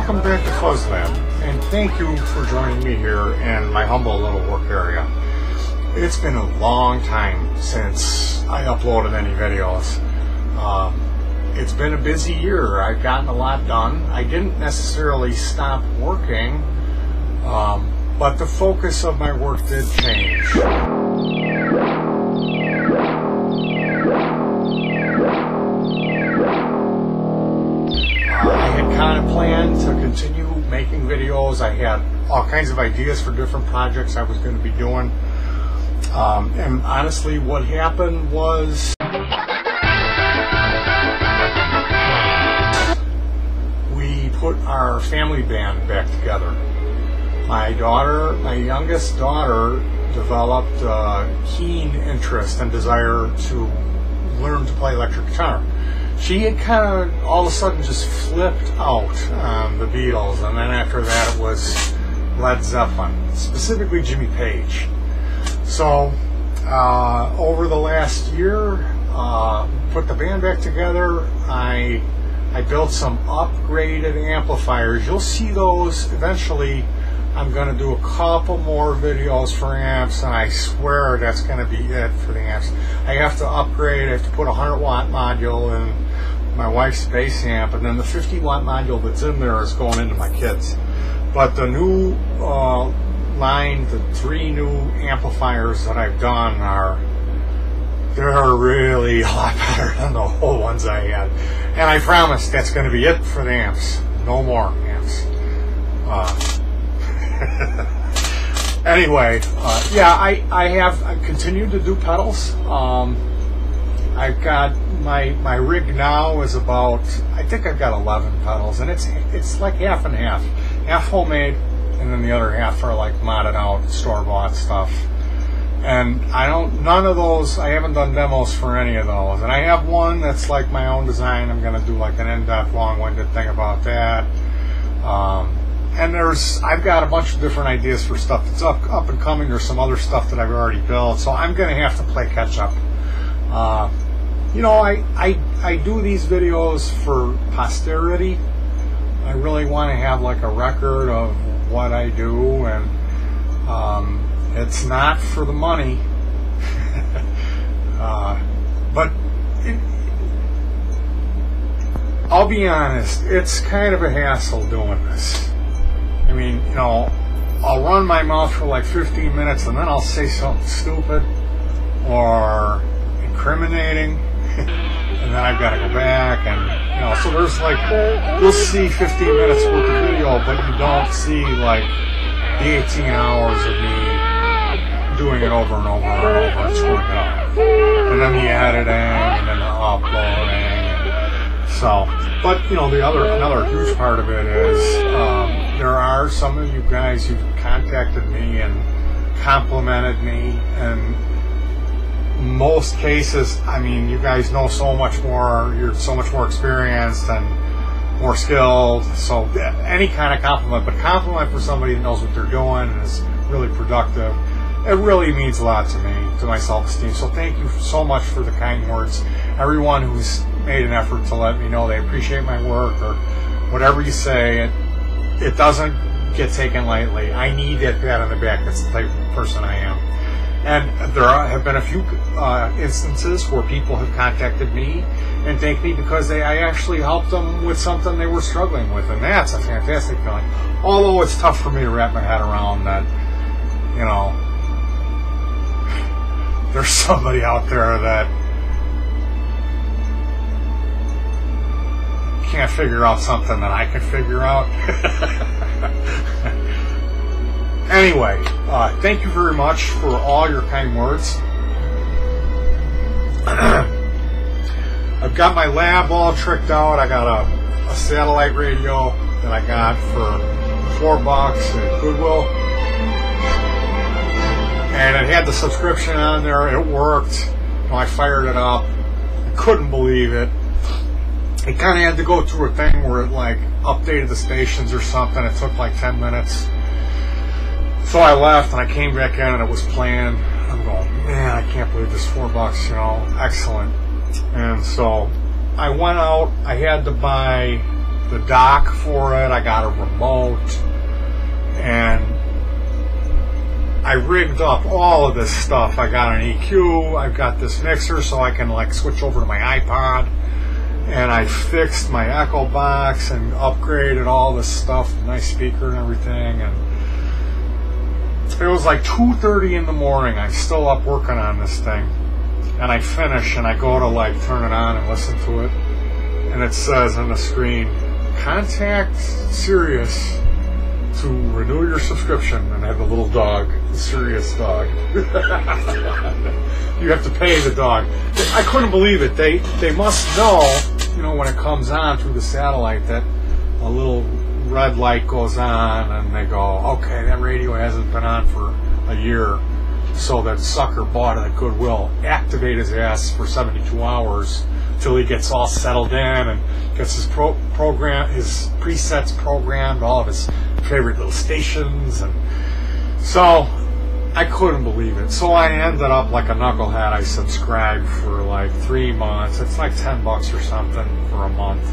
welcome back to fuzzlab, and thank you for joining me here in my humble little work area. It's been a long time since I uploaded any videos. It's been a busy year. I've gotten a lot done. I didn't necessarily stop working, but the focus of my work did change. I had kind of planned to continue making videos. I had all kinds of ideas for different projects I was going to be doing. And honestly, what happened was we put our family band back together. My youngest daughter, developed a keen interest and desire to learn to play electric guitar. She had kind of all of a sudden just flipped out on the Beatles, and then after that it was Led Zeppelin, specifically Jimmy Page. So over the last year, put the band back together. I built some upgraded amplifiers. You'll see those eventually. I'm going to do a couple more videos for amps, and I swear that's going to be it for the amps. I have to upgrade. I have to put a 100-watt module in my wife's bass amp, and then the 50-watt module that's in there is going into my kids. But the new line, the 3 new amplifiers that I've done they're really a lot better than the old ones I had. And I promise that's going to be it for the amps. No more amps. Anyway, yeah, I continued to do pedals. I've got my rig now is about, I think I've got 11 pedals, and it's like half and half. Half homemade, and then the other half are like modded out, store-bought stuff. And none of those, I haven't done demos for any of those. And I have one that's like my own design. I'm going to do like an in-depth, long-winded thing about that. And I've got a bunch of different ideas for stuff that's up and coming, or some other stuff that I've already built. So I'm going to have to play catch up. You know, I do these videos for posterity. I really want to have like a record of what I do, and it's not for the money. But I'll be honest, it's kind of a hassle doing this. I mean, you know, I'll run my mouth for like 15 minutes and then I'll say something stupid or incriminating, and then I've got to go back, and you know, so there's like, you'll see 15 minutes worth of video, but you don't see like the 18 hours of me doing it over and over and over and screwing it up, and then the editing, and then the uploading. So, but you know, another huge part of it is there are some of you guys who've contacted me and complimented me, and most cases, I mean, you guys know so much more. You're so much more experienced and more skilled. So any kind of compliment, but compliment for somebody that knows what they're doing and is really productive, it really means a lot to me, to my self-esteem. So thank you so much for the kind words. Everyone who's made an effort to let me know they appreciate my work, or whatever you say, it doesn't get taken lightly. I need that pat on the back. That's the type of person I am. And there have been a few instances where people have contacted me and thanked me because I actually helped them with something they were struggling with, and that's a fantastic feeling. Although it's tough for me to wrap my head around that, you know, there's somebody out there that can't figure out something that I can figure out. Anyway, thank you very much for all your kind words. I've got my lab all tricked out. I got a satellite radio that I got for $4 at Goodwill, and it had the subscription on there. It worked. I fired it up. I couldn't believe it. It kind of had to go through a thing where it like updated the stations or something. It took like 10 minutes. So I left and I came back in and it was playing. I'm going, man, I can't believe this $4, you know, excellent. And so I went out. I had to buy the dock for it. I got a remote, and I rigged up all of this stuff. I got an EQ, I've got this mixer so I can like switch over to my iPod, and I fixed my Echo box and upgraded all this stuff, nice speaker and everything. And it was like 2:30 in the morning. I'm still up working on this thing, and I finish and I go to like turn it on and listen to it, and it says on the screen, contact Sirius to renew your subscription, and I have a little dog, the Sirius dog. You have to pay the dog. I couldn't believe it. They must know, you know, when it comes on through the satellite that a little red light goes on, and they go, okay, that radio hasn't been on for a year, so that sucker bought it at Goodwill. Activate his ass for 72 hours till he gets all settled in and gets his his presets programmed, all of his favorite little stations. And so I couldn't believe it. So I ended up like a knucklehead. I subscribed for like 3 months. It's like $10 or something for a month.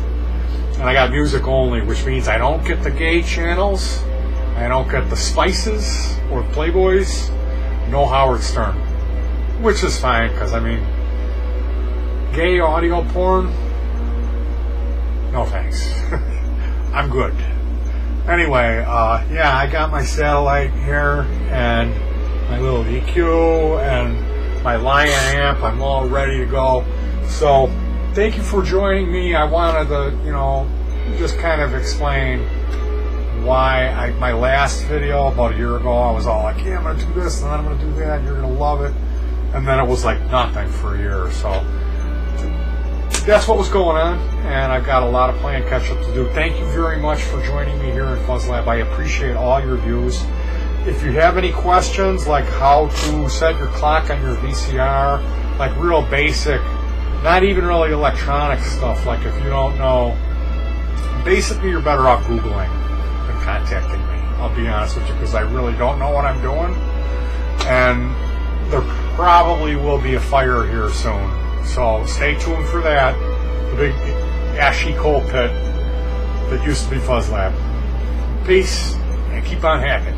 And I got music only, which means I don't get the gay channels, I don't get the Spices or the Playboys, no Howard Stern, which is fine, because I mean, gay audio porn, no thanks. I'm good. Anyway, yeah, I got my satellite here and my little EQ and my Lion amp. I'm all ready to go. So thank you for joining me. I wanted to, you know, just kind of explain why my last video about a year ago, I was all like, yeah, I'm going to do this and then I'm going to do that. You're going to love it. And then it was like nothing for a year. So that's what was going on, and I've got a lot of playing catch up to do. Thank you very much for joining me here in fuzzlab. I appreciate all your views. If you have any questions, like how to set your clock on your VCR, like real basic, not even really electronic stuff, like if you don't know, basically you're better off Googling than contacting me. I'll be honest with you, because I really don't know what I'm doing, and there probably will be a fire here soon. So stay tuned for that, the big ashy coal pit that used to be fuzzlab. Peace, and keep on hacking.